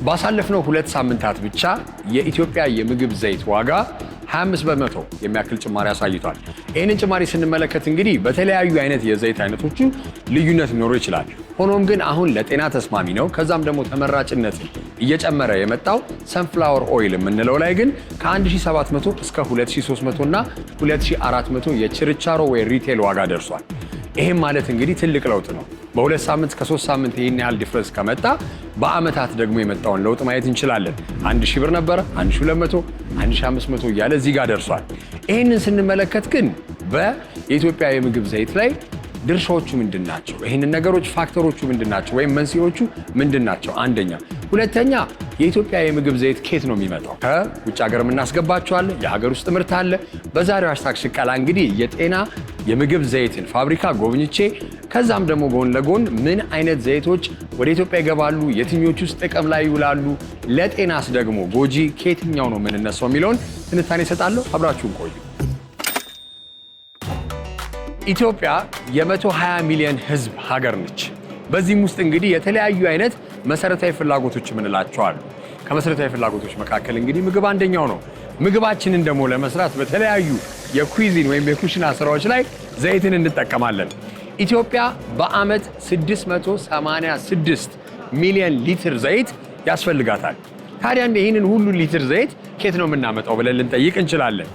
ባሳለፍነው 2 ሳምንታት ብቻ የኢትዮጵያ የምግብ ዘይት ዋጋ 25% የሚያክል ጭማሪ አሳይቷል። ይህንን ጭማሪ ስንመለከት እንግዲህ በተለያዩ አይነት የዘይት አይነቶቹ ልዩነት ሊኖረው ይችላል። ሆኖም ግን አሁን ለጤና ተስማሚ ነው፣ ከዛም ደግሞ ተመራጭነትን እየጨመረ የመጣው ሰንፍላወር ኦይል የምንለው ላይ ግን ከ1700 እስከ 2300 እና 2400 የችርቻሮ ወይ ሪቴል ዋጋ ደርሷል። ይሄም ማለት እንግዲህ ትልቅ ለውጥ ነው። በ2 ሳምንት እስከ 3 ሳምንት ይሄን ያህል ዲፍረንስ ከመጣ በአመታት ደግሞ የመጣውን ለውጥ ማየት እንችላለን። 1000 ብር ነበረ 1200 1500 እያለ እዚህ ጋር ደርሷል። ይሄንን ስንመለከት ግን በኢትዮጵያ የምግብ ዘይት ላይ ድርሻዎቹ ምንድናቸው? ይሄንን ነገሮች ፋክተሮቹ ምንድናቸው ወይም መንስኤዎቹ ምንድናቸው? አንደኛ። ሁለተኛ የኢትዮጵያ የምግብ ዘይት ኬት ነው የሚመጣው? ከውጭ ሀገር የምናስገባቸው አለ፣ የሀገር ውስጥ ምርት አለ። በዛሬው ሃሽታግ ሽቀላ እንግዲህ የጤና የምግብ ዘይትን ፋብሪካ ጎብኝቼ ከዛም ደግሞ ጎን ለጎን ምን አይነት ዘይቶች ወደ ኢትዮጵያ ይገባሉ፣ የትኞቹ ውስጥ ጥቅም ላይ ይውላሉ፣ ለጤናስ ደግሞ ጎጂ ከየትኛው ነው የምንነሳው የሚለውን ትንታኔ እሰጣለሁ። አብራችሁን ቆዩ። ኢትዮጵያ የ120 ሚሊዮን ህዝብ ሀገር ነች። በዚህም ውስጥ እንግዲህ የተለያዩ አይነት መሰረታዊ ፍላጎቶች የምንላቸው አሉ። ከመሰረታዊ ፍላጎቶች መካከል እንግዲህ ምግብ አንደኛው ነው። ምግባችንን ደግሞ ለመስራት በተለያዩ የኩዚን ወይም የኩሽና ስራዎች ላይ ዘይትን እንጠቀማለን። ኢትዮጵያ በአመት 686 ሚሊዮን ሊትር ዘይት ያስፈልጋታል። ታዲያ ይህንን ሁሉ ሊትር ዘይት ከየት ነው የምናመጣው ብለን ልንጠይቅ እንችላለን።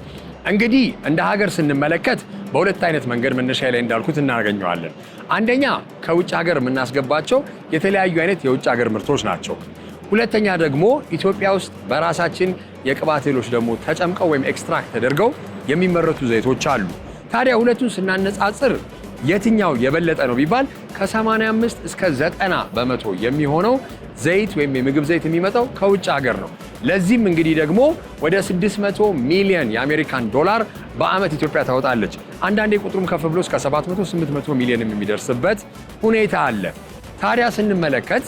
እንግዲህ እንደ ሀገር ስንመለከት በሁለት አይነት መንገድ መነሻ ላይ እንዳልኩት እናገኘዋለን። አንደኛ ከውጭ ሀገር የምናስገባቸው የተለያዩ አይነት የውጭ ሀገር ምርቶች ናቸው። ሁለተኛ ደግሞ ኢትዮጵያ ውስጥ በራሳችን የቅባት እህሎች ደግሞ ተጨምቀው ወይም ኤክስትራክት ተደርገው የሚመረቱ ዘይቶች አሉ። ታዲያ ሁለቱን ስናነጻጽር የትኛው የበለጠ ነው ቢባል ከ85 እስከ 90 በመቶ የሚሆነው ዘይት ወይም የምግብ ዘይት የሚመጣው ከውጭ ሀገር ነው። ለዚህም እንግዲህ ደግሞ ወደ 600 ሚሊዮን የአሜሪካን ዶላር በአመት ኢትዮጵያ ታወጣለች። አንዳንዴ ቁጥሩም ከፍ ብሎ እስከ 700-800 ሚሊዮን የሚደርስበት ሁኔታ አለ። ታዲያ ስንመለከት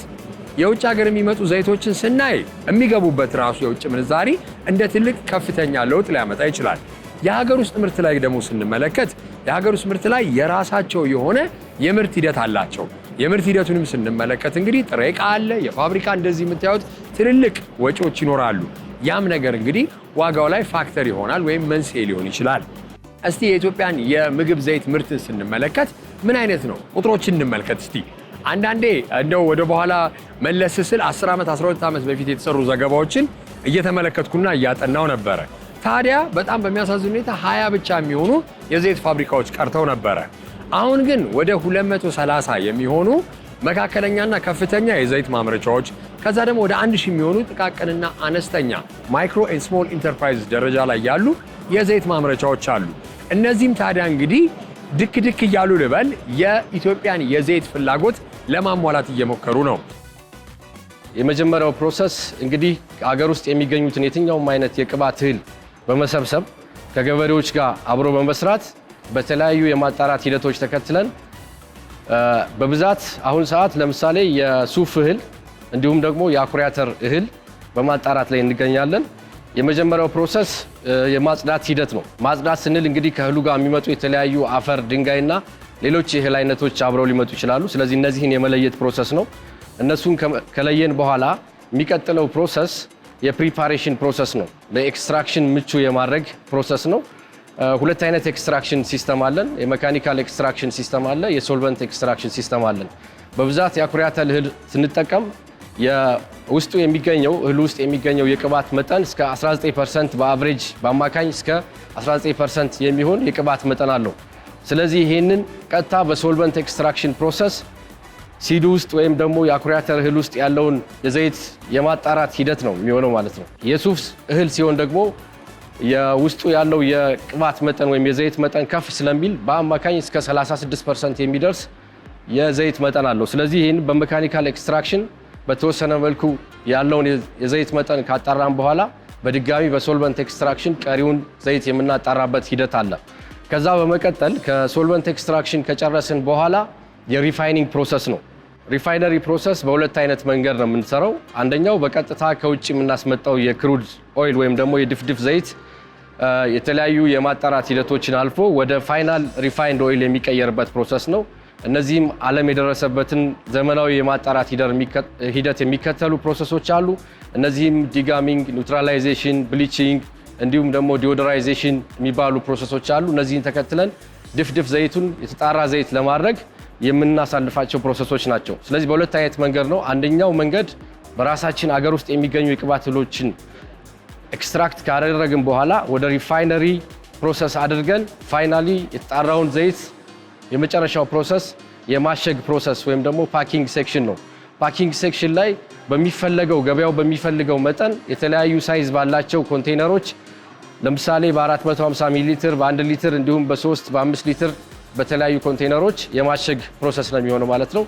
የውጭ ሀገር የሚመጡ ዘይቶችን ስናይ የሚገቡበት ራሱ የውጭ ምንዛሪ እንደ ትልቅ ከፍተኛ ለውጥ ሊያመጣ ይችላል። የሀገር ውስጥ ምርት ላይ ደግሞ ስንመለከት የሀገር ውስጥ ምርት ላይ የራሳቸው የሆነ የምርት ሂደት አላቸው። የምርት ሂደቱንም ስንመለከት እንግዲህ ጥሬ ዕቃ አለ፣ የፋብሪካ እንደዚህ የምታዩት ትልልቅ ወጪዎች ይኖራሉ። ያም ነገር እንግዲህ ዋጋው ላይ ፋክተር ይሆናል ወይም መንስኤ ሊሆን ይችላል። እስቲ የኢትዮጵያን የምግብ ዘይት ምርትን ስንመለከት ምን አይነት ነው? ቁጥሮችን እንመልከት እስቲ። አንዳንዴ እንደው ወደ በኋላ መለስ ስል 10 ዓመት 12 ዓመት በፊት የተሰሩ ዘገባዎችን እየተመለከትኩና እያጠናው ነበረ። ታዲያ በጣም በሚያሳዝን ሁኔታ 20 ብቻ የሚሆኑ የዘይት ፋብሪካዎች ቀርተው ነበረ። አሁን ግን ወደ 230 የሚሆኑ መካከለኛና ከፍተኛ የዘይት ማምረቻዎች ከዛ ደግሞ ወደ 1000 የሚሆኑ ጥቃቅንና አነስተኛ ማይክሮ ኤንድ ስሞል ኢንተርፕራይዝ ደረጃ ላይ ያሉ የዘይት ማምረቻዎች አሉ። እነዚህም ታዲያ እንግዲህ ድክ እያሉ ልበል የኢትዮጵያን የዘይት ፍላጎት ለማሟላት እየሞከሩ ነው። የመጀመሪያው ፕሮሰስ እንግዲህ አገር ውስጥ የሚገኙትን የትኛውም አይነት የቅባት እህል በመሰብሰብ ከገበሬዎች ጋር አብሮ በመስራት በተለያዩ የማጣራት ሂደቶች ተከትለን በብዛት አሁን ሰዓት ለምሳሌ የሱፍ እህል እንዲሁም ደግሞ የአኩሪ አተር እህል በማጣራት ላይ እንገኛለን። የመጀመሪያው ፕሮሰስ የማጽዳት ሂደት ነው። ማጽዳት ስንል እንግዲህ ከእህሉ ጋር የሚመጡ የተለያዩ አፈር፣ ድንጋይና ሌሎች የእህል አይነቶች አብረው ሊመጡ ይችላሉ። ስለዚህ እነዚህን የመለየት ፕሮሰስ ነው። እነሱን ከለየን በኋላ የሚቀጥለው ፕሮሰስ የፕሪፓሬሽን ፕሮሰስ ነው። ለኤክስትራክሽን ምቹ የማድረግ ፕሮሰስ ነው። ሁለት አይነት ኤክስትራክሽን ሲስተም አለን። የሜካኒካል ኤክስትራክሽን ሲስተም አለ፣ የሶልቨንት ኤክስትራክሽን ሲስተም አለን። በብዛት የአኩሪ አተር እህል ስንጠቀም ውስጡ የሚገኘው እህል ውስጥ የሚገኘው የቅባት መጠን እስከ 19% በአቨሬጅ በአማካኝ እስከ 19% የሚሆን የቅባት መጠን አለው። ስለዚህ ይሄንን ቀጥታ በሶልቨንት ኤክስትራክሽን ፕሮሰስ ሲዱ ውስጥ ወይም ደግሞ የአኩሪ አተር እህል ውስጥ ያለውን የዘይት የማጣራት ሂደት ነው የሚሆነው ማለት ነው። የሱፍ እህል ሲሆን ደግሞ የውስጡ ያለው የቅባት መጠን ወይም የዘይት መጠን ከፍ ስለሚል በአማካኝ እስከ 36% የሚደርስ የዘይት መጠን አለው። ስለዚህ ይህን በሜካኒካል ኤክስትራክሽን በተወሰነ መልኩ ያለውን የዘይት መጠን ካጣራን በኋላ በድጋሚ በሶልቨንት ኤክስትራክሽን ቀሪውን ዘይት የምናጣራበት ሂደት አለ። ከዛ በመቀጠል ከሶልቨንት ኤክስትራክሽን ከጨረስን በኋላ የሪፋይኒንግ ፕሮሰስ ነው። ሪፋይነሪ ፕሮሰስ በሁለት አይነት መንገድ ነው የምንሰራው። አንደኛው በቀጥታ ከውጭ የምናስመጣው የክሩድ ኦይል ወይም ደግሞ የድፍድፍ ዘይት የተለያዩ የማጣራት ሂደቶችን አልፎ ወደ ፋይናል ሪፋይንድ ኦይል የሚቀየርበት ፕሮሰስ ነው። እነዚህም ዓለም የደረሰበትን ዘመናዊ የማጣራት ሂደት የሚከተሉ ፕሮሰሶች አሉ። እነዚህም ዲጋሚንግ፣ ኒውትራላይዜሽን፣ ብሊቺንግ እንዲሁም ደግሞ ዲኦዶራይዜሽን የሚባሉ ፕሮሰሶች አሉ። እነዚህን ተከትለን ድፍድፍ ዘይቱን የተጣራ ዘይት ለማድረግ የምናሳልፋቸው ፕሮሰሶች ናቸው። ስለዚህ በሁለት አይነት መንገድ ነው። አንደኛው መንገድ በራሳችን አገር ውስጥ የሚገኙ የቅባት እህሎችን ኤክስትራክት ካደረግን በኋላ ወደ ሪፋይነሪ ፕሮሰስ አድርገን ፋይናሊ የተጣራውን ዘይት የመጨረሻው ፕሮሰስ የማሸግ ፕሮሰስ ወይም ደግሞ ፓኪንግ ሴክሽን ነው። ፓኪንግ ሴክሽን ላይ በሚፈለገው ገበያው በሚፈልገው መጠን የተለያዩ ሳይዝ ባላቸው ኮንቴይነሮች ለምሳሌ በ450 ሚሊ ሊትር፣ በ1 ሊትር እንዲሁም በ3 በ5 ሊትር በተለያዩ ኮንቴይነሮች የማሸግ ፕሮሰስ ነው የሚሆነው ማለት ነው።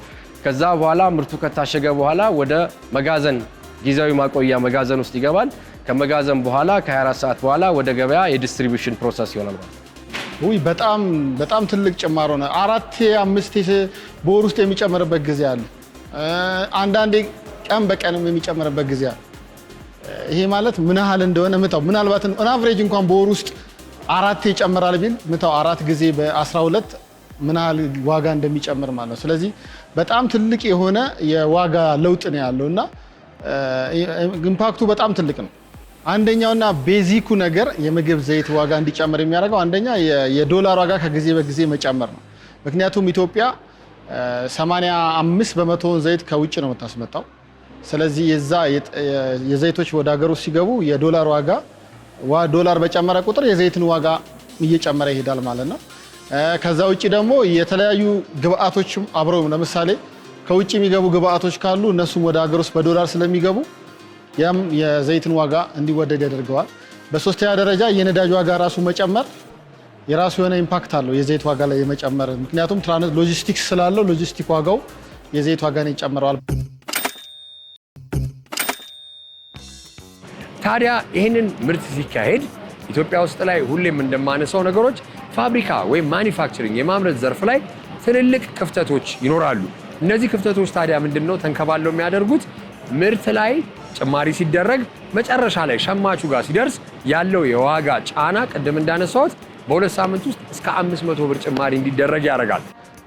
ከዛ በኋላ ምርቱ ከታሸገ በኋላ ወደ መጋዘን ጊዜያዊ ማቆያ መጋዘን ውስጥ ይገባል። ከመጋዘን በኋላ ከ24 ሰዓት በኋላ ወደ ገበያ የዲስትሪቢዩሽን ፕሮሰስ ይሆናል ማለት ነው። ውይ በጣም ትልቅ ጭማሮ ነው። 4-5 በወር ውስጥ የሚጨምርበት ጊዜ አለ። አንዳንዴ ቀን በቀንም የሚጨምርበት ጊዜ አለ። ይሄ ማለት ምን ያህል እንደሆነ ምታው። ምናልባት አቨሬጅ እንኳን በወር ውስጥ 4 ይጨምራል ቢል ምታው 4 ጊዜ በ12 ምን ያህል ዋጋ እንደሚጨምር ማለት ነው። ስለዚህ በጣም ትልቅ የሆነ የዋጋ ለውጥ ነው ያለውና ኢምፓክቱ በጣም ትልቅ ነው። አንደኛውና ቤዚኩ ነገር የምግብ ዘይት ዋጋ እንዲጨምር የሚያደርገው አንደኛ የዶላር ዋጋ ከጊዜ በጊዜ መጨመር ነው። ምክንያቱም ኢትዮጵያ 85% ዘይት ከውጭ ነው የምታስመጣው። ስለዚህ የዘይቶች ወደ ሀገር ውስጥ ሲገቡ የዶላር ዋጋ ዶላር በጨመረ ቁጥር የዘይትን ዋጋ እየጨመረ ይሄዳል ማለት ነው። ከዛ ውጪ ደግሞ የተለያዩ ግብአቶችም አብረው ለምሳሌ ከውጭ የሚገቡ ግብአቶች ካሉ እነሱም ወደ ሀገር ውስጥ በዶላር ስለሚገቡ ያም የዘይትን ዋጋ እንዲወደድ ያደርገዋል። በሶስተኛ ደረጃ የነዳጅ ዋጋ ራሱ መጨመር የራሱ የሆነ ኢምፓክት አለው የዘይት ዋጋ ላይ የመጨመር። ምክንያቱም ሎጂስቲክስ ስላለው ሎጂስቲክ ዋጋው የዘይት ዋጋን ይጨምረዋል። ታዲያ ይህንን ምርት ሲካሄድ ኢትዮጵያ ውስጥ ላይ ሁሌም እንደማነሳው ነገሮች ፋብሪካ ወይም ማኒፋክቸሪንግ የማምረት ዘርፍ ላይ ትልልቅ ክፍተቶች ይኖራሉ። እነዚህ ክፍተቶች ታዲያ ምንድነው ተንከባለው የሚያደርጉት? ምርት ላይ ጭማሪ ሲደረግ መጨረሻ ላይ ሸማቹ ጋር ሲደርስ ያለው የዋጋ ጫና ቅድም እንዳነሳሁት በ2 ሳምንት ውስጥ እስከ 500 ብር ጭማሪ እንዲደረግ ያደርጋል።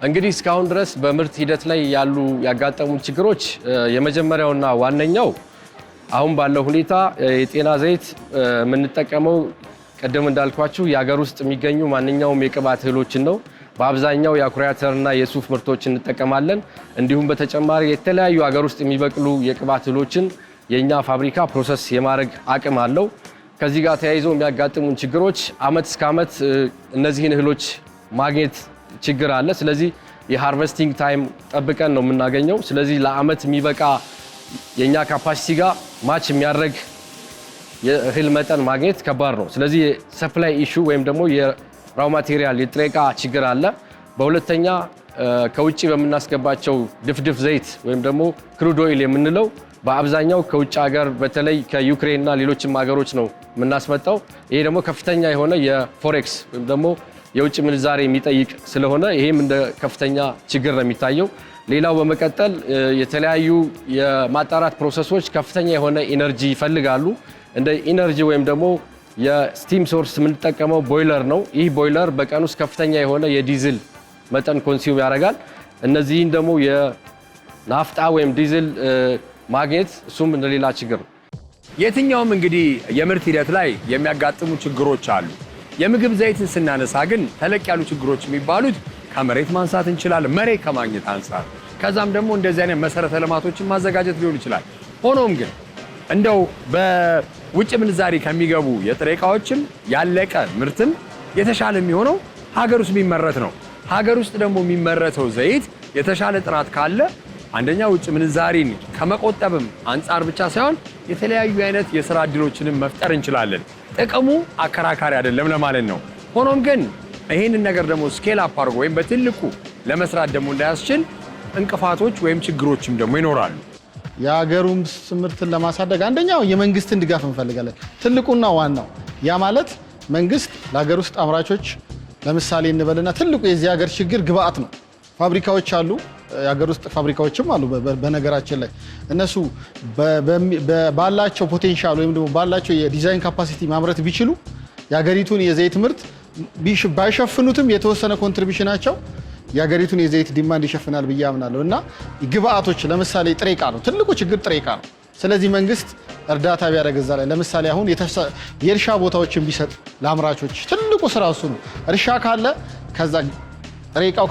እንግዲህ እስካሁን ድረስ በምርት ሂደት ላይ ያጋጠሙ ችግሮች የመጀመሪያውና ዋነኛው አሁን ባለው ሁኔታ የጤና ዘይት የምንጠቀመው ቅድም እንዳልኳችሁ የሀገር ውስጥ የሚገኙ ማንኛውም የቅባት እህሎችን ነው። በአብዛኛው የአኩሪ አተርና የሱፍ ምርቶችን እንጠቀማለን። እንዲሁም በተጨማሪ የተለያዩ ሀገር ውስጥ የሚበቅሉ የቅባት እህሎችን የኛ ፋብሪካ ፕሮሰስ የማድረግ አቅም አለው። ከዚህ ጋር ተያይዘው የሚያጋጥሙን ችግሮች አመት እስከ አመት እነዚህን እህሎች ማግኘት ችግር አለ። ስለዚህ የሃርቨስቲንግ ታይም ጠብቀን ነው የምናገኘው። ስለዚህ ለአመት የሚበቃ የኛ ካፓሲቲ ጋር ማች የሚያደርግ የእህል መጠን ማግኘት ከባድ ነው። ስለዚህ ሰፕላይ ኢሹ ወይም ደግሞ የራው ማቴሪያል የጥሬ ዕቃ ችግር አለ። በሁለተኛ ከውጭ በምናስገባቸው ድፍድፍ ዘይት ወይም ደግሞ ክሩድ ኦይል የምንለው በአብዛኛው ከውጭ ሀገር በተለይ ከዩክሬን እና ሌሎችም ሀገሮች ነው የምናስመጣው። ይሄ ደግሞ ከፍተኛ የሆነ የፎሬክስ ወይም ደግሞ የውጭ ምንዛሬ የሚጠይቅ ስለሆነ ይሄም እንደ ከፍተኛ ችግር ነው የሚታየው። ሌላው በመቀጠል የተለያዩ የማጣራት ፕሮሰሶች ከፍተኛ የሆነ ኢነርጂ ይፈልጋሉ። እንደ ኢነርጂ ወይም ደግሞ የስቲም ሶርስ የምንጠቀመው ቦይለር ነው። ይህ ቦይለር በቀን ውስጥ ከፍተኛ የሆነ የዲዝል መጠን ኮንሱም ያደርጋል። እነዚህን ደግሞ የናፍጣ ወይም ዲዝል ማግኘት እሱም እንደሌላ ችግር ነው። የትኛውም እንግዲህ የምርት ሂደት ላይ የሚያጋጥሙ ችግሮች አሉ። የምግብ ዘይትን ስናነሳ ግን ተለቅ ያሉ ችግሮች የሚባሉት ከመሬት ማንሳት እንችላለን፣ መሬት ከማግኘት አንጻር፣ ከዛም ደግሞ እንደዚህ አይነት መሰረተ ልማቶችን ማዘጋጀት ሊሆን ይችላል። ሆኖም ግን እንደው በውጭ ምንዛሪ ከሚገቡ የጥሬ ዕቃዎችም ያለቀ ምርትም የተሻለ የሚሆነው ሀገር ውስጥ የሚመረት ነው። ሀገር ውስጥ ደግሞ የሚመረተው ዘይት የተሻለ ጥራት ካለ አንደኛ ውጭ ምንዛሪን ከመቆጠብም አንጻር ብቻ ሳይሆን የተለያዩ አይነት የሥራ ዕድሎችንም መፍጠር እንችላለን። ጥቅሙ አከራካሪ አይደለም ለማለት ነው። ሆኖም ግን ይህንን ነገር ደግሞ ስኬል አፕ አድርጎ ወይም በትልቁ ለመስራት ደግሞ እንዳያስችል እንቅፋቶች ወይም ችግሮችም ደግሞ ይኖራሉ። የሀገሩን ምርትን ለማሳደግ አንደኛው የመንግስትን ድጋፍ እንፈልጋለን። ትልቁና ዋናው ያ ማለት መንግስት ለሀገር ውስጥ አምራቾች ለምሳሌ እንበልና ትልቁ የዚህ ሀገር ችግር ግብአት ነው። ፋብሪካዎች አሉ፣ የሀገር ውስጥ ፋብሪካዎችም አሉ። በነገራችን ላይ እነሱ ባላቸው ፖቴንሻል ወይም ደግሞ ባላቸው የዲዛይን ካፓሲቲ ማምረት ቢችሉ የሀገሪቱን የዘይት ምርት ባይሸፍኑትም የተወሰነ ኮንትሪቢሽናቸው የሀገሪቱን የዘይት ዲማንድ ይሸፍናል ብዬ አምናለሁ። እና ግብአቶች ለምሳሌ ጥሬ ዕቃ ነው፣ ትልቁ ችግር ጥሬ ዕቃ ነው። ስለዚህ መንግስት እርዳታ ቢያደርግ እዛ ላይ ለምሳሌ አሁን የእርሻ ቦታዎችን ቢሰጥ ለአምራቾች ትልቁ ስራ እሱ ነው። እርሻ ካለ ከዛ ጥሬ ዕቃው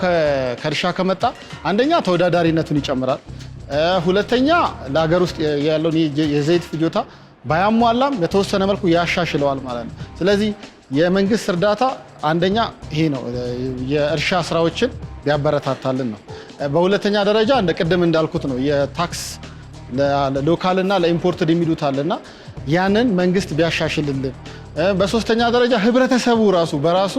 ከእርሻ ከመጣ አንደኛ ተወዳዳሪነቱን ይጨምራል፣ ሁለተኛ ለሀገር ውስጥ ያለውን የዘይት ፍጆታ ባያሟላም በተወሰነ መልኩ ያሻሽለዋል ማለት ነው። ስለዚህ የመንግስት እርዳታ አንደኛ ይሄ ነው፣ የእርሻ ስራዎችን ቢያበረታታልን ነው። በሁለተኛ ደረጃ እንደ ቅድም እንዳልኩት ነው የታክስ ለሎካልና ለኢምፖርትድ የሚሉት አለና ያንን መንግስት ቢያሻሽልልን። በሶስተኛ ደረጃ ህብረተሰቡ ራሱ በራሱ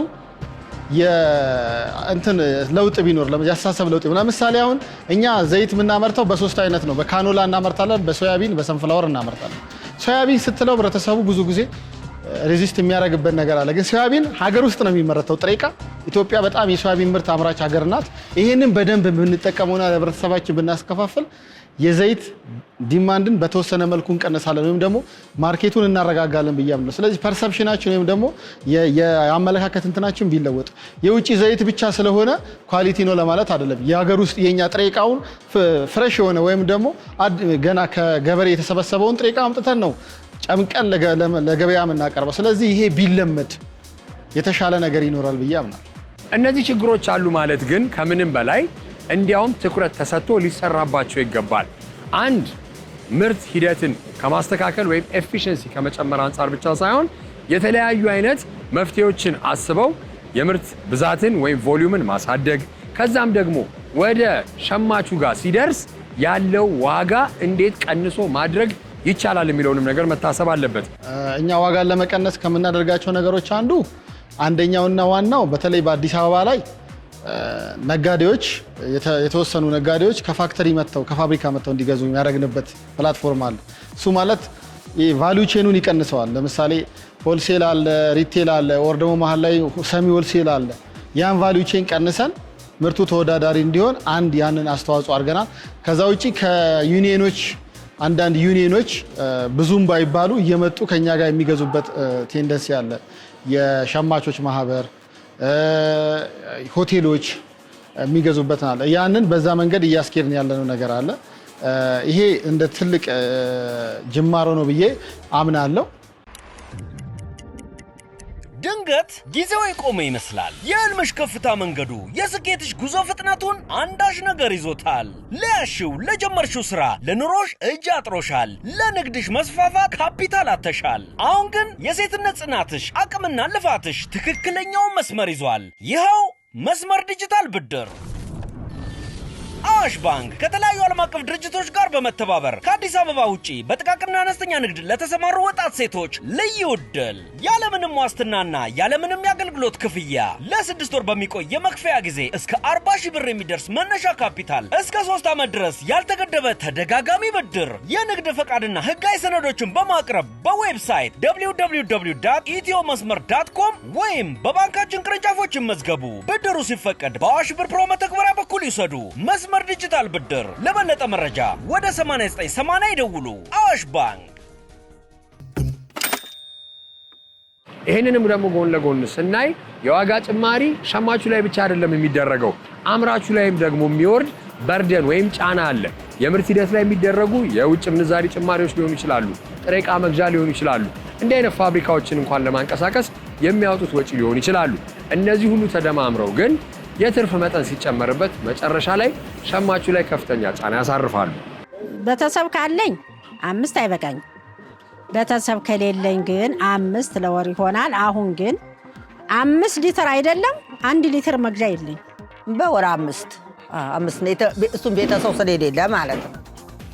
የእንትን ለውጥ ቢኖር ያስተሳሰብ ለውጥ። ለምሳሌ አሁን እኛ ዘይት የምናመርተው በሶስት አይነት ነው። በካኖላ እናመርታለን፣ በሶያቢን፣ በሰንፍላወር እናመርታለን። ሶያቢን ስትለው ህብረተሰቡ ብዙ ጊዜ ሬዚስት የሚያደርግበት ነገር አለ። ግን ሶያቢን ሀገር ውስጥ ነው የሚመረተው ጥሬ ዕቃ። ኢትዮጵያ በጣም የሶያቢን ምርት አምራች ሀገር ናት። ይህንን በደንብ ብንጠቀመውና ለህብረተሰባችን ብናስከፋፍል የዘይት ዲማንድን በተወሰነ መልኩ እንቀነሳለን ወይም ደግሞ ማርኬቱን እናረጋጋለን ብዬ አምናለሁ። ስለዚህ ፐርሰፕሽናችን ወይም ደግሞ የአመለካከት እንትናችን ቢለወጥ የውጭ ዘይት ብቻ ስለሆነ ኳሊቲ ነው ለማለት አይደለም። የሀገር ውስጥ የኛ ጥሬ ዕቃውን ፍሬሽ የሆነ ወይም ደግሞ ገና ከገበሬ የተሰበሰበውን ጥሬ ዕቃ አምጥተን ነው ጨምቀን ለገበያ የምናቀርበው። ስለዚህ ይሄ ቢለመድ የተሻለ ነገር ይኖራል ብዬ አምናለሁ። እነዚህ ችግሮች አሉ ማለት ግን ከምንም በላይ እንዲያውም ትኩረት ተሰጥቶ ሊሰራባቸው ይገባል። አንድ ምርት ሂደትን ከማስተካከል ወይም ኤፊሽንሲ ከመጨመር አንጻር ብቻ ሳይሆን የተለያዩ አይነት መፍትሄዎችን አስበው የምርት ብዛትን ወይም ቮሊዩምን ማሳደግ፣ ከዛም ደግሞ ወደ ሸማቹ ጋር ሲደርስ ያለው ዋጋ እንዴት ቀንሶ ማድረግ ይቻላል የሚለውንም ነገር መታሰብ አለበት። እኛ ዋጋን ለመቀነስ ከምናደርጋቸው ነገሮች አንደኛውና ዋናው በተለይ በአዲስ አበባ ላይ ነጋዴዎች የተወሰኑ ነጋዴዎች ከፋክተሪ መጥተው ከፋብሪካ መጥተው እንዲገዙ የሚያደርግንበት ፕላትፎርም አለ። እሱ ማለት ቫልዩ ቼኑን ይቀንሰዋል። ለምሳሌ ሆልሴል አለ፣ ሪቴል አለ፣ ወር ደግሞ መሀል ላይ ሰሚ ሆልሴል አለ። ያን ቫልዩ ቼን ቀንሰን ምርቱ ተወዳዳሪ እንዲሆን ያንን አስተዋጽኦ አድርገናል። ከዛ ውጪ ከዩኒየኖች አንዳንድ ዩኒየኖች ብዙም ባይባሉ እየመጡ ከኛ ጋር የሚገዙበት ቴንደንሲ አለ። የሸማቾች ማህበር፣ ሆቴሎች የሚገዙበት አለ። ያንን በዛ መንገድ እያስኬድን ያለነው ነገር አለ። ይሄ እንደ ትልቅ ጅማሮ ነው ብዬ አምናለሁ። ድንገት ጊዜው የቆመ ይመስላል። የህልምሽ ከፍታ መንገዱ፣ የስኬትሽ ጉዞ ፍጥነቱን አንዳች ነገር ይዞታል። ለያሽው ለጀመርሽው ስራ፣ ለኑሮሽ እጅ አጥሮሻል። ለንግድሽ መስፋፋት ካፒታል አተሻል። አሁን ግን የሴትነት ጽናትሽ፣ አቅምና ልፋትሽ ትክክለኛውን መስመር ይዟል። ይኸው መስመር ዲጂታል ብድር። አዋሽ ባንክ ከተለያዩ ዓለም አቀፍ ድርጅቶች ጋር በመተባበር ከአዲስ አበባ ውጪ በጥቃቅንና አነስተኛ ንግድ ለተሰማሩ ወጣት ሴቶች ልዩ ዕድል ያለምንም ዋስትናና ያለምንም የአገልግሎት ክፍያ ለ6 ወር በሚቆይ የመክፈያ ጊዜ እስከ 40 ሺህ ብር የሚደርስ መነሻ ካፒታል፣ እስከ 3 ዓመት ድረስ ያልተገደበ ተደጋጋሚ ብድር፣ የንግድ ፈቃድና ህጋዊ ሰነዶችን በማቅረብ በዌብሳይት www.ethiomasmer.com ወይም በባንካችን ቅርንጫፎች ይመዝገቡ። ብድሩ ሲፈቀድ በአዋሽ ብር ፕሮ መተግበሪያ በኩል ይውሰዱ። መስመር ዲጂታል ብድር። ለበለጠ መረጃ ወደ 8980 ይደውሉ። አዋሽ ባንክ። ይህንንም ደግሞ ጎን ለጎን ስናይ የዋጋ ጭማሪ ሸማቹ ላይ ብቻ አይደለም የሚደረገው፣ አምራቹ ላይም ደግሞ የሚወርድ በርደን ወይም ጫና አለ። የምርት ሂደት ላይ የሚደረጉ የውጭ ምንዛሪ ጭማሪዎች ሊሆኑ ይችላሉ፣ ጥሬ ዕቃ መግዣ ሊሆኑ ይችላሉ። እንዲህ አይነት ፋብሪካዎችን እንኳን ለማንቀሳቀስ የሚያወጡት ወጪ ሊሆኑ ይችላሉ። እነዚህ ሁሉ ተደማምረው ግን የትርፍ መጠን ሲጨመርበት መጨረሻ ላይ ሸማቹ ላይ ከፍተኛ ጫና ያሳርፋሉ። ቤተሰብ ካለኝ 5 አይበቃኝ፣ ቤተሰብ ከሌለኝ ግን 5 ለወር ይሆናል። አሁን ግን 5 ሊትር አይደለም 1 ሊትር መግዣ የለኝ። በወር 5 ሊትር እሱም ቤተሰብ ስለሌለ ማለት ነው።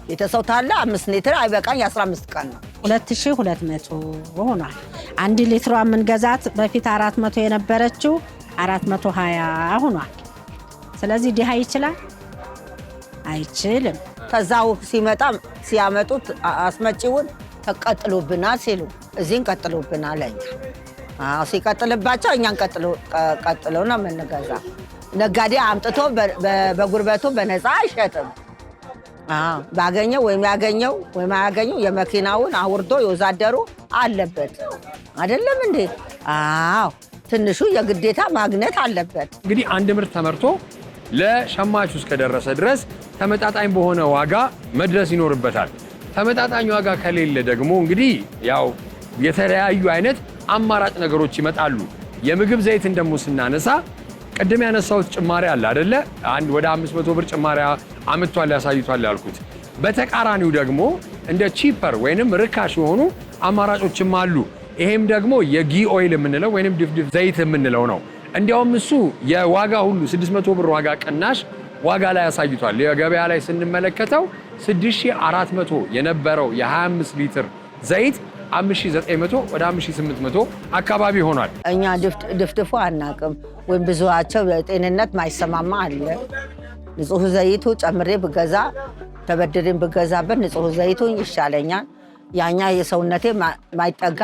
ቤተሰብ ታለ 5 ሊትር አይበቃኝ። 15 ቀን ነው 2200 ሆኗል። 1 ሊትሯ የምንገዛት በፊት 400 የነበረችው 420 ሆኗል። ስለዚህ ድሃ ይችላል አይችልም። ከዛው ሲያመጡት አስመጪውን ተቀጥሉብናል ሲሉ እዚህን ቀጥሉብናል። ሲቀጥልባቸው እኛን ቀጥሎ ነው የምንገዛ። ነጋዴ አምጥቶ በጉርበቱ በነፃ አይሸጥም። ባገኘው ወይም ያገኘው ወይም አያገኘው የመኪናውን አውርዶ የወዛደሩ አለበት አይደለም እንዴ? አዎ ትንሹ የግዴታ ማግኘት አለበት። እንግዲህ አንድ ምርት ተመርቶ ለሸማቹ እስከደረሰ ድረስ ተመጣጣኝ በሆነ ዋጋ መድረስ ይኖርበታል። ተመጣጣኝ ዋጋ ከሌለ ደግሞ እንግዲህ ያው የተለያዩ አይነት አማራጭ ነገሮች ይመጣሉ። የምግብ ዘይትን ደግሞ ስናነሳ ቅድም ያነሳሁት ጭማሪ አለ አይደለ? አንድ ወደ 500 ብር ጭማሪ አምጥቷል ያሳይቷል ያልኩት። በተቃራኒው ደግሞ እንደ ቺፐር ወይንም ርካሽ የሆኑ አማራጮችም አሉ። ይሄም ደግሞ የጊ ኦይል የምንለው ወይንም ድፍድፍ ዘይት የምንለው ነው። እንዲያውም እሱ የዋጋ ሁሉ 600 ብር ዋጋ ቅናሽ ዋጋ ላይ ያሳይቷል። የገበያ ላይ ስንመለከተው 6400 የነበረው የ25 ሊትር ዘይት 5900 ወደ 5800 አካባቢ ሆኗል። እኛ ድፍድፉ አናቅም ወይም ብዙዋቸው ጤንነት ማይሰማማ አለ። ንጹህ ዘይቱ ጨምሬ ብገዛ ተበድሬን ብገዛበት ንጹህ ዘይቱ ይሻለኛል። ያኛ የሰውነቴ ማይጠጋ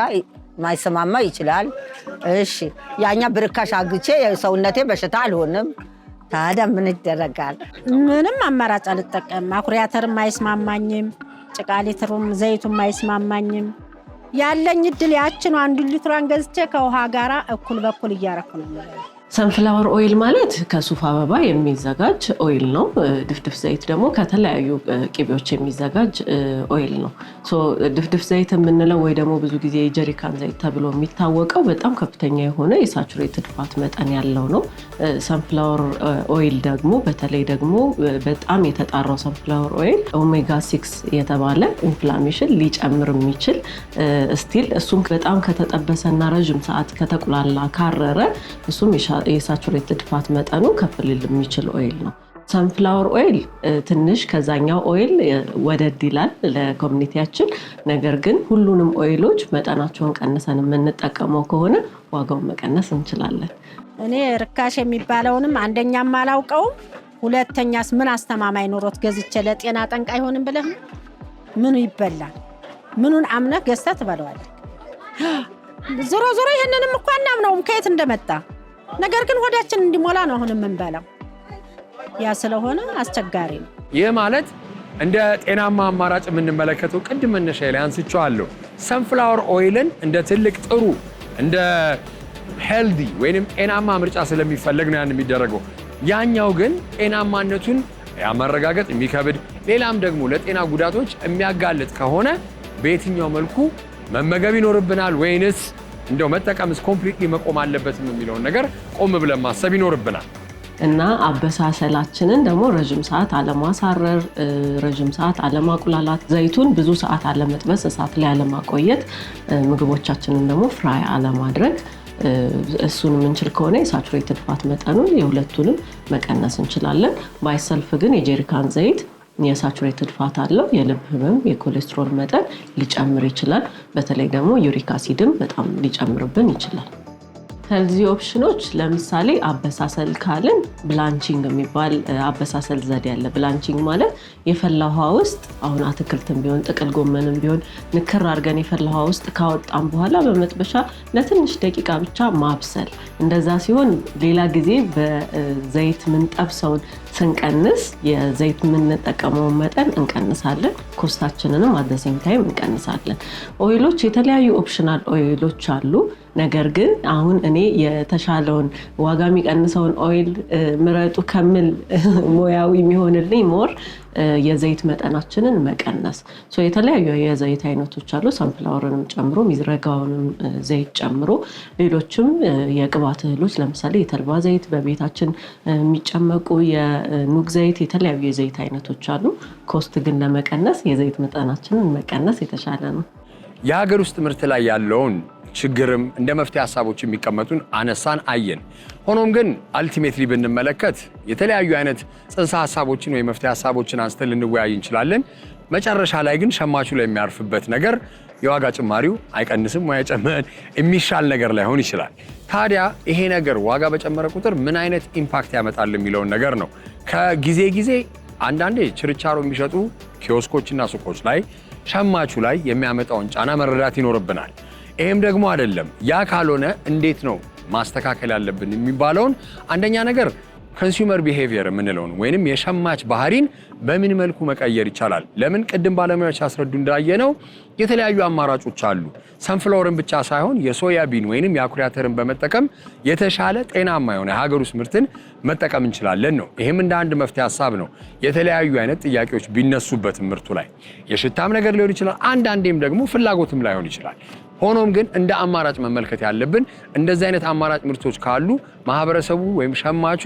ማይሰማማ ይችላል። እሺ ያኛ ብርካሽ አግቼ የሰውነቴ በሽታ አልሆንም። ታዲያ ምን ይደረጋል? ምንም አማራጭ አልጠቀም። አኩሪ አተርም አይስማማኝም፣ ጭቃ ሊትሩም ዘይቱም አይስማማኝም። ያለኝ እድል ያችን 1 ሊትሯን ገዝቼ ከውሃ ጋራ እኩል በኩል እያረኩ ነው። ሰንፍላወር ኦይል ማለት ከሱፍ አበባ የሚዘጋጅ ኦይል ነው። ድፍድፍ ዘይት ደግሞ ከተለያዩ ቅቤዎች የሚዘጋጅ ኦይል ነው። ድፍድፍ ዘይት የምንለው ወይ ደግሞ ብዙ ጊዜ የጀሪካን ዘይት ተብሎ የሚታወቀው በጣም ከፍተኛ የሆነ የሳቹሬትድ ፋት መጠን ያለው ነው። ሰንፍላወር ኦይል ደግሞ በተለይ ደግሞ በጣም የተጣራው ሰንፍላወር ኦይል ኦሜጋ 6 የተባለ ኢንፍላሜሽን ሊጨምር የሚችል ስቲል እሱም በጣም ከተጠበሰና ረዥም ሰዓት ከተቁላላ ካረረ እሱም የሳቹሬትድ ፋት መጠኑ ከፍ ሊል የሚችል ኦይል ነው። ሰንፍላወር ኦይል ትንሽ ከዛኛው ኦይል ወደድ ይላል ለኮሚኒቲያችን። ነገር ግን ሁሉንም ኦይሎች መጠናቸውን ቀንሰን የምንጠቀመው ከሆነ ዋጋውን መቀነስ እንችላለን። እኔ ርካሽ የሚባለውንም አንደኛም አላውቀውም፣ ሁለተኛስ ምን አስተማማኝ ኖሮት ገዝቼ ለጤና ጠንቅ አይሆንም ብለህ ምኑ ይበላል? ምኑን አምነህ ገዝተህ ትበለዋለህ? ዞሮ ዞሮ ይሄንንም እኮ አናምነውም ከየት እንደመጣ። ነገር ግን ሆዳችን እንዲሞላ ነው አሁን የምንበላው። ያ ስለሆነ አስቸጋሪ ነው። ይህ ማለት እንደ ጤናማ አማራጭ የምንመለከተው ቅድም መነሻ ላይ አንስቼዋለሁ። ሰንፍላወር ኦይልን እንደ ትልቅ ጥሩ እንደ ሄልዲ ወይንም ጤናማ ምርጫ ስለሚፈለግ ነው ያን የሚደረገው። ያኛው ግን ጤናማነቱን ያመረጋገጥ የሚከብድ ሌላም ደግሞ ለጤና ጉዳቶች የሚያጋልጥ ከሆነ በየትኛው መልኩ መመገብ ይኖርብናል ወይንስ እንደው መጠቀምስ ኮምፕሊትሊ መቆም አለበትም የሚለውን ነገር ቆም ብለን ማሰብ ይኖርብናል። እና አበሳሰላችንን ደግሞ ረጅም ሰዓት አለማሳረር፣ ረጅም ሰዓት አለማቁላላት፣ ዘይቱን ብዙ ሰዓት አለመጥበስ፣ እሳት ላይ አለማቆየት፣ ምግቦቻችንን ደግሞ ፍራይ አለማድረግ። እሱን የምንችል ከሆነ የሳቹሬትድ ፋት መጠኑን የሁለቱንም መቀነስ እንችላለን። ባይሰልፍ ግን የጀሪካን ዘይት የሳቹሬትድ ፋት አለው። የልብ ህመም፣ የኮሌስትሮል መጠን ሊጨምር ይችላል። በተለይ ደግሞ ዩሪክ አሲድም በጣም ሊጨምርብን ይችላል። ሄልዚ ኦፕሽኖች ለምሳሌ አበሳሰል ካልን ብላንቺንግ የሚባል አበሳሰል ዘዴ አለ። ብላንቺንግ ማለት የፈላ ውሃ ውስጥ አሁን አትክልትም ቢሆን ጥቅል ጎመንም ቢሆን ንክር አድርገን የፈላ ውሃ ውስጥ ካወጣን በኋላ በመጥበሻ ለትንሽ ደቂቃ ብቻ ማብሰል። እንደዛ ሲሆን ሌላ ጊዜ በዘይት ምንጠብሰውን ስንቀንስ የዘይት የምንጠቀመውን መጠን እንቀንሳለን። ኮስታችንንም አደሴም ታይም እንቀንሳለን። ኦይሎች የተለያዩ ኦፕሽናል ኦይሎች አሉ። ነገር ግን አሁን እኔ የተሻለውን ዋጋ የሚቀንሰውን ኦይል ምረጡ ከምል ሙያዊ የሚሆንልኝ ሞር የዘይት መጠናችንን መቀነስ። የተለያዩ የዘይት አይነቶች አሉ፣ ሰንፍላወርንም ጨምሮ ሚዝረጋውንም ዘይት ጨምሮ ሌሎችም የቅባት እህሎች ለምሳሌ የተልባ ዘይት፣ በቤታችን የሚጨመቁ የኑግ ዘይት፣ የተለያዩ የዘይት አይነቶች አሉ። ኮስት ግን ለመቀነስ የዘይት መጠናችንን መቀነስ የተሻለ ነው። የሀገር ውስጥ ምርት ላይ ያለውን ችግርም እንደ መፍትሄ ሀሳቦች የሚቀመጡን አነሳን አየን። ሆኖም ግን አልቲሜትሊ ብንመለከት የተለያዩ አይነት ጽንሰ ሀሳቦችን ወይ መፍትሄ ሀሳቦችን አንስተን ልንወያይ እንችላለን። መጨረሻ ላይ ግን ሸማቹ ላይ የሚያርፍበት ነገር የዋጋ ጭማሪው አይቀንስም ወይ አይጨምርም የሚሻል ነገር ላይሆን ይችላል። ታዲያ ይሄ ነገር ዋጋ በጨመረ ቁጥር ምን አይነት ኢምፓክት ያመጣል የሚለውን ነገር ነው ከጊዜ ጊዜ አንዳንዴ ችርቻሮ የሚሸጡ ኪዮስኮችና ሱቆች ላይ ሸማቹ ላይ የሚያመጣውን ጫና መረዳት ይኖርብናል። ይሄም ደግሞ አይደለም ያ ካልሆነ እንዴት ነው ማስተካከል ያለብን የሚባለውን አንደኛ ነገር ኮንሱመር ቢሄቪየር የምንለው ነው ወይንም የሸማች ባህሪን በምን መልኩ መቀየር ይቻላል? ለምን ቅድም ባለሙያዎች ያስረዱ እንዳየነው የተለያዩ አማራጮች አሉ። ሰንፍላወርን ብቻ ሳይሆን የሶያቢን ወይንም የአኩሪ አተርን በመጠቀም የተሻለ ጤናማ የሆነ የሀገር ውስጥ ምርትን መጠቀም እንችላለን ነው። ይህም እንደ አንድ መፍትሄ ሀሳብ ነው። የተለያዩ አይነት ጥያቄዎች ቢነሱበት ምርቱ ላይ የሽታም ነገር ሊሆን ይችላል፣ አንዳንዴም ደግሞ ፍላጎትም ላይሆን ይችላል። ሆኖም ግን እንደ አማራጭ መመልከት ያለብን እንደዚህ አይነት አማራጭ ምርቶች ካሉ ማህበረሰቡ ወይም ሸማቹ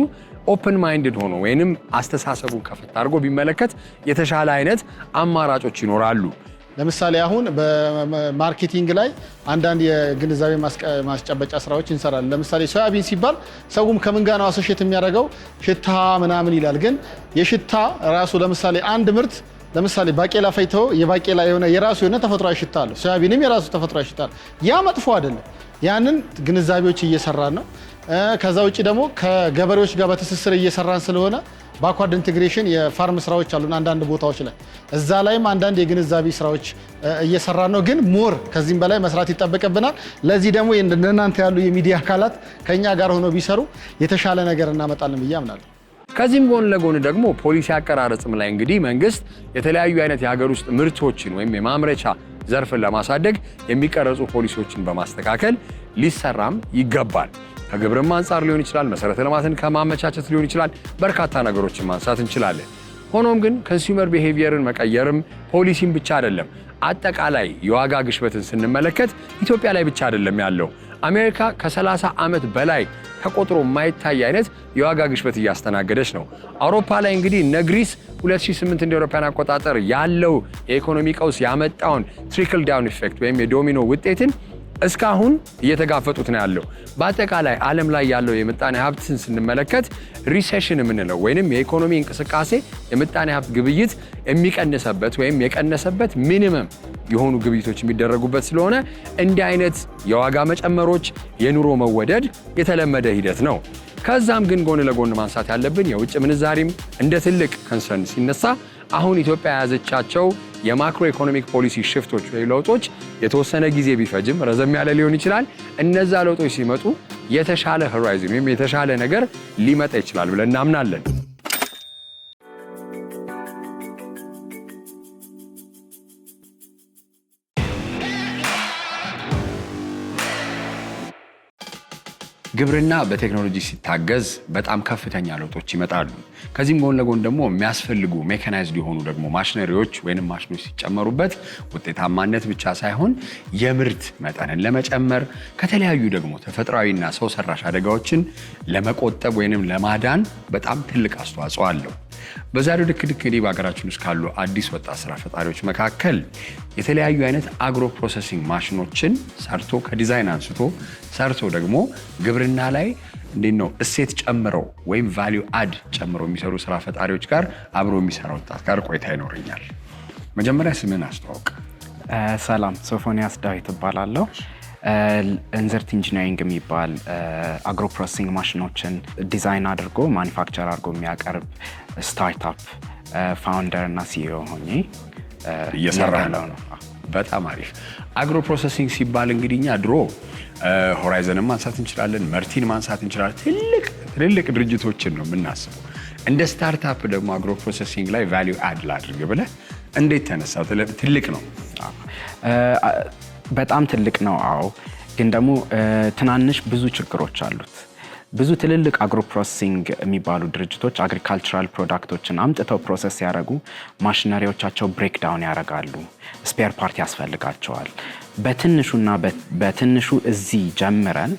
ኦፕን ማይንድድ ሆኖ ወይንም አስተሳሰቡን ከፈት አድርጎ ቢመለከት የተሻለ አይነት አማራጮች ይኖራሉ። ለምሳሌ አሁን በማርኬቲንግ ላይ አንዳንድ የግንዛቤ ማስጨበጫ ስራዎች እንሰራለን። ለምሳሌ ሶያቢን ሲባል ሰውም ከምን ጋር ነው አሶሼት የሚያደርገው? ሽታ ምናምን ይላል። ግን የሽታ ራሱ ለምሳሌ አንድ ምርት ለምሳሌ ባቄላ ፈይተው የባቄላ የሆነ የራሱ የሆነ ተፈጥሯዊ ሽታ አለው። ሶያቢንም የራሱ ተፈጥሯዊ ሽታ አለው። ያ መጥፎ አይደለም። ያንን ግንዛቤዎች እየሰራን ነው። ከዛ ውጪ ደግሞ ከገበሬዎች ጋር በትስስር እየሰራን ስለሆነ ባክዋርድ ኢንቴግሬሽን የፋርም ስራዎች አሉን አንዳንድ ቦታዎች ላይ እዛ ላይም አንዳንድ የግንዛቤ ስራዎች እየሰራን ነው። ግን ሞር ከዚህም በላይ መስራት ይጠበቅብናል። ለዚህ ደግሞ እንደናንተ ያሉ የሚዲያ አካላት ከኛ ጋር ሆኖ ቢሰሩ የተሻለ ነገር እናመጣለን ብዬ አምናለሁ። ከዚህም ጎን ለጎን ደግሞ ፖሊሲ አቀራረጽም ላይ እንግዲህ መንግስት የተለያዩ አይነት የሀገር ውስጥ ምርቶችን ወይም የማምረቻ ዘርፍን ለማሳደግ የሚቀረጹ ፖሊሲዎችን በማስተካከል ሊሰራም ይገባል። ከግብርና አንጻር ሊሆን ይችላል፣ መሰረተ ልማትን ከማመቻቸት ሊሆን ይችላል፣ በርካታ ነገሮችን ማንሳት እንችላለን። ሆኖም ግን ኮንሱመር ቢሄቪየርን መቀየርም ፖሊሲም ብቻ አይደለም። አጠቃላይ የዋጋ ግሽበትን ስንመለከት ኢትዮጵያ ላይ ብቻ አይደለም ያለው። አሜሪካ ከ30 ዓመት በላይ ተቆጥሮ የማይታይ አይነት የዋጋ ግሽበት እያስተናገደች ነው። አውሮፓ ላይ እንግዲህ እነ ግሪስ 2008 እንደ አውሮፓውያን አቆጣጠር ያለው የኢኮኖሚ ቀውስ ያመጣውን ትሪክል ዳውን ኢፌክት ወይም የዶሚኖ ውጤትን እስካሁን እየተጋፈጡት ነው ያለው። በአጠቃላይ ዓለም ላይ ያለው የምጣኔ ሀብትን ስንመለከት ሪሴሽን የምንለው ወይንም የኢኮኖሚ እንቅስቃሴ የምጣኔ ሀብት ግብይት የሚቀንሰበት ወይም የቀነሰበት ሚኒመም የሆኑ ግብይቶች የሚደረጉበት ስለሆነ እንዲህ አይነት የዋጋ መጨመሮች፣ የኑሮ መወደድ የተለመደ ሂደት ነው። ከዛም ግን ጎን ለጎን ማንሳት ያለብን የውጭ ምንዛሪም እንደ ትልቅ ኮንሰርን ሲነሳ አሁን ኢትዮጵያ የያዘቻቸው የማክሮ ኢኮኖሚክ ፖሊሲ ሽፍቶች ወይ ለውጦች የተወሰነ ጊዜ ቢፈጅም ረዘም ያለ ሊሆን ይችላል። እነዛ ለውጦች ሲመጡ የተሻለ ሆራይዝን ወይም የተሻለ ነገር ሊመጣ ይችላል ብለን እናምናለን። ግብርና በቴክኖሎጂ ሲታገዝ በጣም ከፍተኛ ለውጦች ይመጣሉ። ከዚህም ጎን ለጎን ደግሞ የሚያስፈልጉ ሜካናይዝድ የሆኑ ደግሞ ማሽነሪዎች ወይንም ማሽኖች ሲጨመሩበት ውጤታማነት ብቻ ሳይሆን የምርት መጠንን ለመጨመር ከተለያዩ ደግሞ ተፈጥሯዊና ሰው ሰራሽ አደጋዎችን ለመቆጠብ ወይንም ለማዳን በጣም ትልቅ አስተዋጽኦ አለው። በዛሬው ድክ እንግዲህ በሀገራችን ውስጥ ካሉ አዲስ ወጣት ስራ ፈጣሪዎች መካከል የተለያዩ አይነት አግሮ ፕሮሰሲንግ ማሽኖችን ሰርቶ ከዲዛይን አንስቶ ሰርቶ ደግሞ ግብርና ላይ እንዴት ነው እሴት ጨምረው ወይም ቫልዩ አድ ጨምረው የሚሰሩ ስራ ፈጣሪዎች ጋር አብሮ የሚሰራ ወጣት ጋር ቆይታ ይኖረኛል። መጀመሪያ ስምን አስተዋውቅ። ሰላም፣ ሶፎንያስ ዳዊት እባላለሁ። እንዝርት ኢንጂነሪንግ የሚባል አግሮ ፕሮሰሲንግ ማሽኖችን ዲዛይን አድርጎ ማኒፋክቸር አድርጎ የሚያቀርብ ስታርታፕ ፋውንደር እና ሲኢኦ ሆኜ እየሰራ ነው። በጣም አሪፍ። አግሮ ፕሮሰሲንግ ሲባል እንግዲህ እኛ ድሮ ሆራይዘንን ማንሳት እንችላለን፣ መርቲን ማንሳት እንችላለን። ትልልቅ ድርጅቶችን ነው የምናስበው። እንደ ስታርታፕ ደግሞ አግሮ ፕሮሰሲንግ ላይ ቫልዩ አድ ላድርግ ብለህ እንዴት ተነሳ? ትልቅ ነው፣ በጣም ትልቅ ነው። አዎ፣ ግን ደግሞ ትናንሽ ብዙ ችግሮች አሉት። ብዙ ትልልቅ አግሮ ፕሮሰሲንግ የሚባሉ ድርጅቶች አግሪካልቸራል ፕሮዳክቶችን አምጥተው ፕሮሰስ ያደረጉ ማሽነሪዎቻቸው ብሬክ ዳውን ያደርጋሉ። ስፔር ፓርት ያስፈልጋቸዋል። በትንሹና በትንሹ እዚህ ጀምረን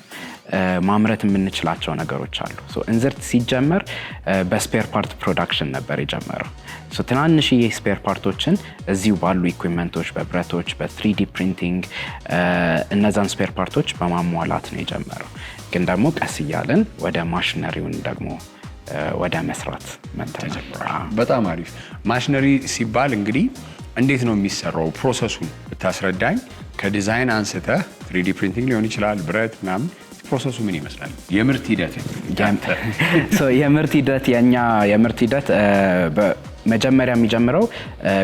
ማምረት የምንችላቸው ነገሮች አሉ። እንዝርት ሲጀመር በስፔር ፓርት ፕሮዳክሽን ነበር የጀመረው። ትናንሽዬ ስፔር ፓርቶችን እዚሁ ባሉ ኢኩዊፕመንቶች፣ በብረቶች፣ በ3ዲ ፕሪንቲንግ እነዛን ስፔር ፓርቶች በማሟላት ነው የጀመረው። ግን ደግሞ ቀስ እያለን ወደ ማሽነሪውን ደግሞ ወደ መስራት መተናል። በጣም አሪፍ። ማሽነሪ ሲባል እንግዲህ እንዴት ነው የሚሰራው? ፕሮሰሱን ብታስረዳኝ። ከዲዛይን አንስተህ 3ዲ ፕሪንቲንግ ሊሆን ይችላል፣ ብረት ምናምን፣ ፕሮሰሱ ምን ይመስላል? የምርት ሂደት የኛ የምርት ሂደት መጀመሪያ የሚጀምረው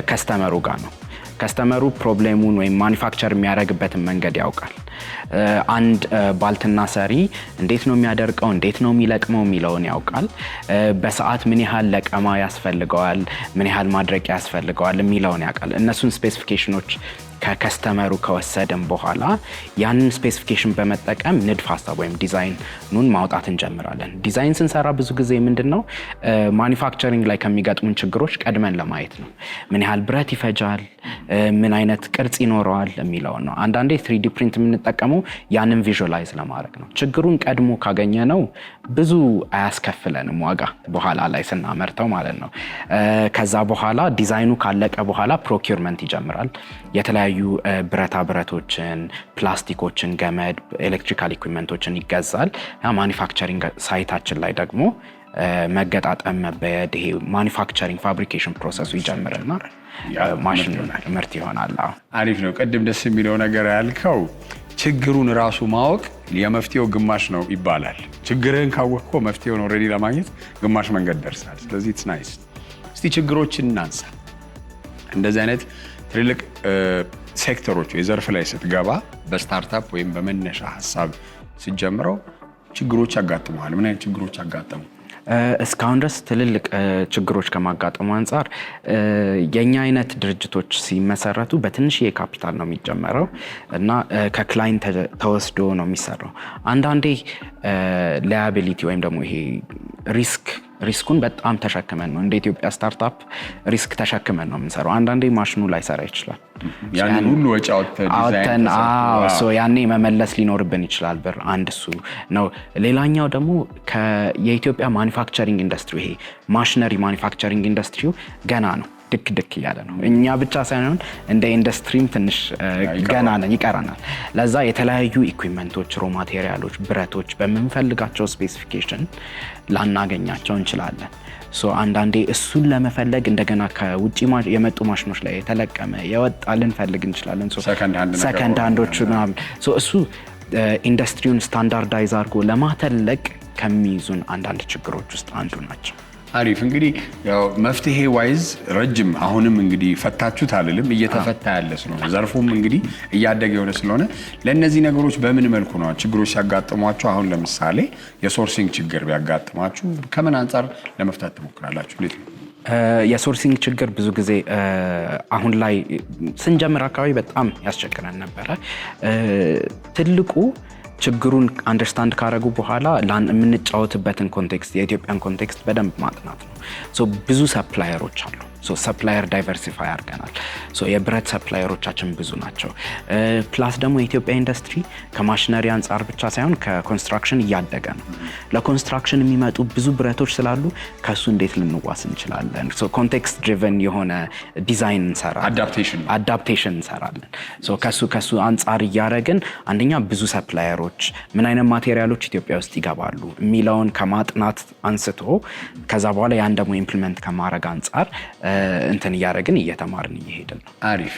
ከስተመሩ ጋር ነው። ከስተመሩ ፕሮብሌሙን ወይም ማኒፋክቸር የሚያደርግበትን መንገድ ያውቃል። አንድ ባልትና ሰሪ እንዴት ነው የሚያደርቀው፣ እንዴት ነው የሚለቅመው የሚለውን ያውቃል። በሰዓት ምን ያህል ለቀማ ያስፈልገዋል፣ ምን ያህል ማድረቂያ ያስፈልገዋል የሚለውን ያውቃል። እነሱን ስፔሲፊኬሽኖች ከከስተመሩ ከወሰደን በኋላ ያንን ስፔሲፊኬሽን በመጠቀም ንድፍ ሀሳብ ወይም ዲዛይኑን ማውጣት እንጀምራለን። ዲዛይን ስንሰራ ብዙ ጊዜ ምንድነው ማኒፋክቸሪንግ ላይ ከሚገጥሙን ችግሮች ቀድመን ለማየት ነው። ምን ያህል ብረት ይፈጃል፣ ምን አይነት ቅርጽ ይኖረዋል የሚለውን ነው። አንዳንዴ 3D ፕሪንት የምንጠቀመው ያንን ቪዥዋላይዝ ለማድረግ ነው። ችግሩን ቀድሞ ካገኘ ነው ብዙ አያስከፍለንም ዋጋ በኋላ ላይ ስናመርተው ማለት ነው። ከዛ በኋላ ዲዛይኑ ካለቀ በኋላ ፕሮኪውርመንት ይጀምራል። የተለያዩ ብረታ ብረቶችን፣ ፕላስቲኮችን፣ ገመድ፣ ኤሌክትሪካል ኢኩዊፕመንቶችን ይገዛል። ማኒፋክቸሪንግ ሳይታችን ላይ ደግሞ መገጣጠም፣ መበየድ፣ ይሄ ማኒፋክቸሪንግ ፋብሪኬሽን ፕሮሰሱ ይጀምርና ማሽኑ ምርት ይሆናል። አሪፍ ነው። ቅድም ደስ የሚለው ነገር ያልከው ችግሩን ራሱ ማወቅ የመፍትሄው ግማሽ ነው ይባላል። ችግርህን ካወቅከው መፍትሄውን ኦልሬዲ ለማግኘት ግማሽ መንገድ ደርሳል። ስለዚህ ኢትስ ናይስ። እስቲ ችግሮችን እናንሳ። እንደዚህ አይነት ትልልቅ ሴክተሮች የዘርፍ ላይ ስትገባ በስታርታፕ ወይም በመነሻ ሀሳብ ስትጀምረው ችግሮች ያጋጥመዋል። ምን አይነት ችግሮች ያጋጥሙ? እስካሁን ድረስ ትልልቅ ችግሮች ከማጋጠሙ አንጻር የኛ አይነት ድርጅቶች ሲመሰረቱ በትንሽዬ ካፒታል ነው የሚጀመረው እና ከክላይንት ተወስዶ ነው የሚሰራው። አንዳንዴ ላያቢሊቲ ወይም ደግሞ ይሄ ሪስኩን በጣም ተሸክመን ነው እንደ ኢትዮጵያ ስታርታፕ ሪስክ ተሸክመን ነው የምንሰራው። አንዳንዴ ማሽኑ ላይሰራ ይችላል። ያንን ሁሉ ወጪ አውጥተን ያኔ መመለስ ሊኖርብን ይችላል ብር። አንድ እሱ ነው። ሌላኛው ደግሞ የኢትዮጵያ ማኒፋክቸሪንግ ኢንዱስትሪ ይሄ ማሽነሪ ማኒፋክቸሪንግ ኢንዱስትሪው ገና ነው፣ ድክ እያለ ነው። እኛ ብቻ ሳይሆን እንደ ኢንዱስትሪም ትንሽ ገና ነን፣ ይቀረናል። ለዛ የተለያዩ ኢኩዊፕመንቶች፣ ሮ ማቴሪያሎች፣ ብረቶች በምንፈልጋቸው ስፔሲፊኬሽን ላናገኛቸው እንችላለን። አንዳንዴ እሱን ለመፈለግ እንደገና ከውጭ የመጡ ማሽኖች ላይ የተለቀመ የወጣ ልንፈልግ እንችላለን። ሰከንድ ሃንዶች ምናምን እሱ ኢንዱስትሪውን ስታንዳርዳይዝ አድርጎ ለማተለቅ ከሚይዙን አንዳንድ ችግሮች ውስጥ አንዱ ናቸው። አሪፍ። እንግዲህ ያው መፍትሄ ዋይዝ ረጅም አሁንም እንግዲህ ፈታችሁት አልልም፣ እየተፈታ ያለ ስለሆነ ዘርፉም እንግዲህ እያደገ የሆነ ስለሆነ ለእነዚህ ነገሮች በምን መልኩ ነው ችግሮች ሲያጋጥሟቸው፣ አሁን ለምሳሌ የሶርሲንግ ችግር ቢያጋጥማችሁ ከምን አንጻር ለመፍታት ትሞክራላችሁ? እንዴት ነው? የሶርሲንግ ችግር ብዙ ጊዜ አሁን ላይ ስንጀምር አካባቢ በጣም ያስቸግረን ነበረ። ትልቁ ችግሩን አንደርስታንድ ካረጉ በኋላ የምንጫወትበትን ኮንቴክስት የኢትዮጵያን ኮንቴክስት በደንብ ማጥናት ነው። ብዙ ሰፕላየሮች አሉ። ሰፕላየር ዳይቨርሲፋይ አድርገናል። የብረት ሰፕላየሮቻችን ብዙ ናቸው። ፕላስ ደግሞ የኢትዮጵያ ኢንዱስትሪ ከማሽነሪ አንጻር ብቻ ሳይሆን ከኮንስትራክሽን እያደገ ነው። ለኮንስትራክሽን የሚመጡ ብዙ ብረቶች ስላሉ ከሱ እንዴት ልንዋስ እንችላለን? ኮንቴክስት ድሪቨን የሆነ ዲዛይን እንሰራለን፣ አዳፕቴሽን እንሰራለን። ከሱ አንጻር እያደረግን አንደኛ ብዙ ሰፕላየሮች ምን አይነት ማቴሪያሎች ኢትዮጵያ ውስጥ ይገባሉ የሚለውን ከማጥናት አንስቶ ከዛ በኋላ ያን ደግሞ ኢምፕሊመንት ከማድረግ አንጻር እንትን እያደረግን እየተማርን እየሄድን ነው። አሪፍ።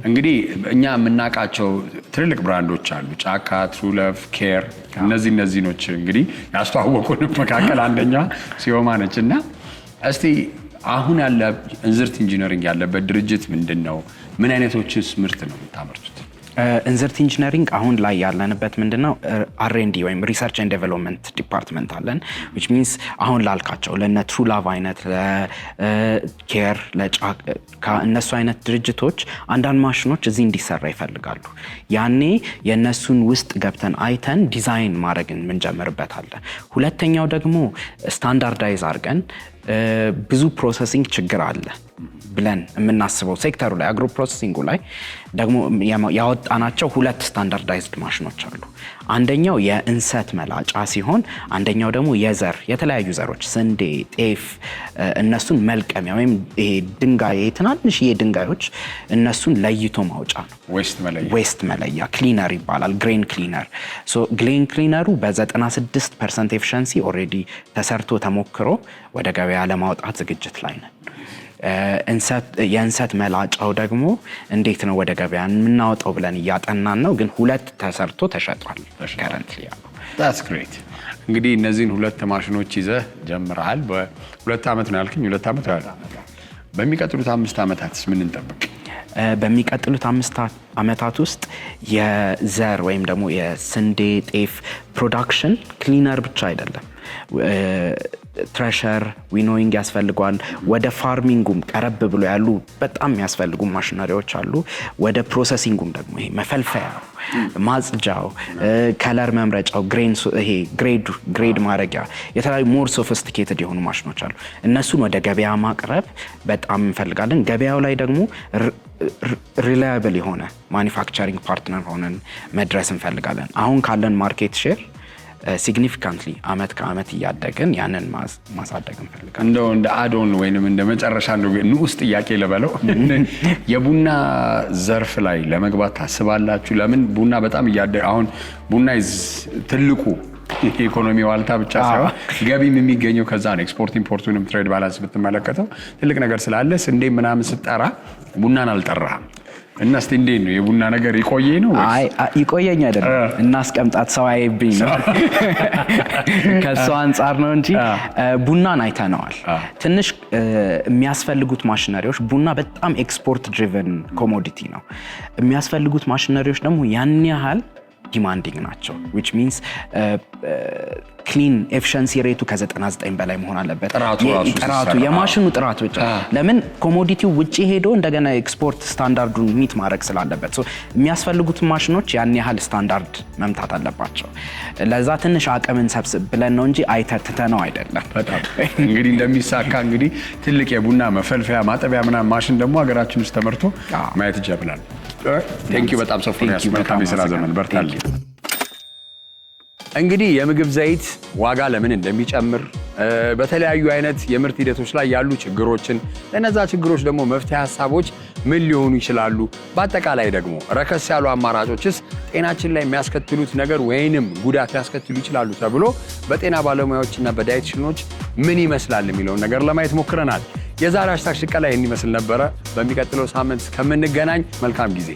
እንግዲህ እኛ የምናውቃቸው ትልልቅ ብራንዶች አሉ፣ ጫካ፣ ትሩለቭ፣ ኬር። እነዚህ ኖች እንግዲህ ያስተዋወቁን መካከል አንደኛ ሲዮማ ነች። እና እስቲ አሁን ያለ እንዝርት ኢንጂነሪንግ ያለበት ድርጅት ምንድን ነው? ምን አይነቶችስ ምርት ነው የምታመርቱት? እንዝርት ኢንጂነሪንግ አሁን ላይ ያለንበት ምንድነው R&D ወይም ሪሰርች ኤንድ ዴቨሎፕመንት ዲፓርትመንት አለን። which means አሁን ላልካቸው ለነ ትሩላቭ አይነት ለኬር እነሱ አይነት ድርጅቶች አንዳንድ ማሽኖች እዚህ እንዲሰራ ይፈልጋሉ። ያኔ የነሱን ውስጥ ገብተን አይተን ዲዛይን ማድረግን ምንጀምርበታለን። ሁለተኛው ደግሞ ስታንዳርዳይዝ አድርገን ብዙ ፕሮሰሲንግ ችግር አለ ብለን የምናስበው ሴክተሩ ላይ አግሮ ፕሮሰሲንጉ ላይ ደግሞ ያወጣናቸው 2 ስታንዳርዳይዝድ ማሽኖች አሉ። አንደኛው የእንሰት መላጫ ሲሆን አንደኛው ደግሞ የተለያዩ ዘሮች ስንዴ፣ ጤፍ እነሱን መልቀሚያ ወይም ይሄ ድንጋይ ትናንሽ ድንጋዮች እነሱን ለይቶ ማውጫ ነው። ዌስት መለያ ክሊነር ይባላል። ግሬን ክሊነር። ግሬን ክሊነሩ በ96% ኤፊሸንሲ ኦልሬዲ ተሰርቶ ተሞክሮ ወደ ገበያ ለማውጣት ዝግጅት ላይ ነን። የእንሰት መላጫው ደግሞ እንዴት ነው ወደ ገበያ የምናወጣው ብለን እያጠናን ነው። ግን 2 ተሰርቶ ተሸጧል ከረንትሊ። that's great። እንግዲህ እነዚህን 2 ማሽኖች ይዘህ ጀምረሃል። በ2 ዓመት ነው ያልከኝ። 2 ዓመት ያለ በሚቀጥሉት 5 ዓመታትስ ምን እንጠብቅ? በሚቀጥሉት 5 ዓመታት ውስጥ የዘር ወይም ደግሞ የስንዴ ጤፍ ፕሮዳክሽን ክሊነር ብቻ አይደለም፣ ትሬሸር ዊኖዊንግ ያስፈልጓል። ወደ ፋርሚንጉም ቀረብ ብሎ ያሉ በጣም የሚያስፈልጉ ማሽነሪዎች አሉ። ወደ ፕሮሰሲንጉም ደግሞ ይሄ መፈልፈያው፣ ማጽጃው፣ ከለር መምረጫው፣ ግሬድ ማድረጊያ የተለያዩ ሞር ሶፊስቲኬትድ የሆኑ ማሽኖች አሉ። እነሱን ወደ ገበያ ማቅረብ በጣም እንፈልጋለን። ገበያው ላይ ደግሞ ሪላያብል የሆነ ማኒፋክቸሪንግ ፓርትነር ሆነን መድረስ እንፈልጋለን። አሁን ካለን ማርኬት ሼር ሲግኒፊካንትሊ አመት ከአመት እያደግን ያንን ማሳደግ እንፈልጋለን። እንደው እንደ አዶን ወይንም እንደ መጨረሻ ንዑስ ጥያቄ ልበለው፣ የቡና ዘርፍ ላይ ለመግባት ታስባላችሁ? ለምን ቡና በጣም እያደገ አሁን ቡና ትልቁ ኢኮኖሚ ዋልታ ብቻ ሳይሆን ገቢም የሚገኘው ከዛ ነው። ኤክስፖርት ኢምፖርቱንም ትሬድ ባላንስ ብትመለከተው ትልቅ ነገር ስላለ ስንዴ ምናምን ስጠራ ቡናን አልጠራህም። እና እስቲ እንዴት ነው የቡና ነገር ይቆየ ነው? አይ ይቆየኝ አይደለም፣ እናስቀምጣት ሰው አይብኝ ነው ከሷ አንፃር ነው እንጂ ቡናን አይተነዋል። ትንሽ የሚያስፈልጉት ማሽነሪዎች ቡና በጣም ኤክስፖርት ድሪቨን ኮሞዲቲ ነው። የሚያስፈልጉት ማሽነሪዎች ደግሞ ያን ያህል ዲማንዲንግ ናቸው which means ክሊን ኤፊሽንሲ ሬቱ ከ99 በላይ መሆን አለበት። ጥራቱ የማሽኑ ጥራት ብቻ ለምን ኮሞዲቲው ውጪ ሄዶ እንደገና ኤክስፖርት ስታንዳርዱን ሚት ማድረግ ስላለበት የሚያስፈልጉት ማሽኖች ያን ያህል ስታንዳርድ መምታት አለባቸው። ለዛ ትንሽ አቅምን ሰብስብ ብለን ነው እንጂ አይተተነው አይደለም። በጣም እንግዲህ እንደሚሳካ እንግዲህ ትልቅ የቡና መፈልፈያ ማጠቢያ ምናምን ማሽን ደግሞ ሀገራችን ውስጥ ተመርቶ ማየት ይጀምራል። ቴንኪው በጣም ሶፎንያስ፣ መልካም የሥራ ዘመን፣ በርታልኝ። እንግዲህ የምግብ ዘይት ዋጋ ለምን እንደሚጨምር በተለያዩ አይነት የምርት ሂደቶች ላይ ያሉ ችግሮችን፣ ለነዛ ችግሮች ደግሞ መፍትሄ ሀሳቦች ምን ሊሆኑ ይችላሉ፣ በአጠቃላይ ደግሞ ረከስ ያሉ አማራጮችስ ጤናችን ላይ የሚያስከትሉት ነገር ወይንም ጉዳት ሊያስከትሉ ይችላሉ ተብሎ በጤና ባለሙያዎችና በዳይቲሽኖች ምን ይመስላል የሚለውን ነገር ለማየት ሞክረናል። የዛሬ #ሽቀላ ይህን ይመስል ነበረ። በሚቀጥለው ሳምንት ከምንገናኝ መልካም ጊዜ